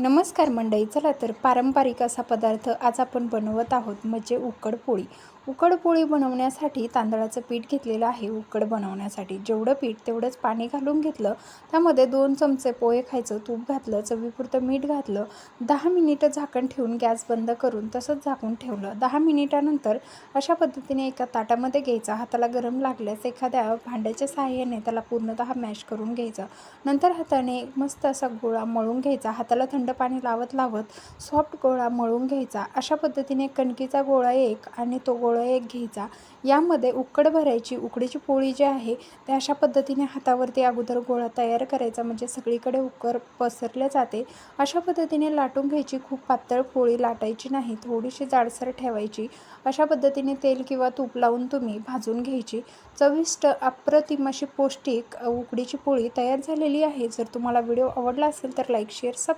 नमस्कार मंडळी, चला तर पारंपरिक असा पदार्थ आज आपण बनवत आहोत म्हणजे उकडपोळी. उकडपोळी बनवण्यासाठी तांदळाचं पीठ घेतलेलं आहे. उकड बनवण्यासाठी जेवढं पीठ तेवढंच पाणी घालून घेतलं. त्यामध्ये 2 चमचे पोहे खायचं तूप घातलं, चवीपुरतं मीठ घातलं. 10 मिनिटं झाकण ठेवून गॅस बंद करून तसंच झाकून ठेवलं. 10 मिनिटानंतर अशा पद्धतीने एका ताटामध्ये घ्यायचा. हाताला गरम लागल्यास एखाद्या भांड्याच्या सहाय्याने त्याला पूर्णतः मॅश करून घ्यायचं. नंतर हाताने मस्त असा गोळा मळून घ्यायचा. हाताला थंड पाणी लावत सॉफ्ट गोळा मळून घ्यायचा. अशा पद्धतीने कणकीचा गोळा एक आणि तो गोळा एक घ्यायचा. यामध्ये उकड भरायची. उकडीची पोळी जी आहे ते अशा पद्धतीने हातावरती अगोदर गोळा तयार करायचा म्हणजे सगळीकडे उकड पसरले जाते. अशा पद्धतीने लाटून घ्यायची. खूप पातळ पोळी लाटायची नाही, थोडीशी जाडसर ठेवायची. अशा पद्धतीने तेल किंवा तूप लावून तुम्ही भाजून घ्यायची. चविष्ट अप्रतिम अशी पौष्टिक उकडीची पोळी तयार झालेली आहे. जर तुम्हाला व्हिडिओ आवडला असेल तर लाईक, शेअर, सबस्क्राईब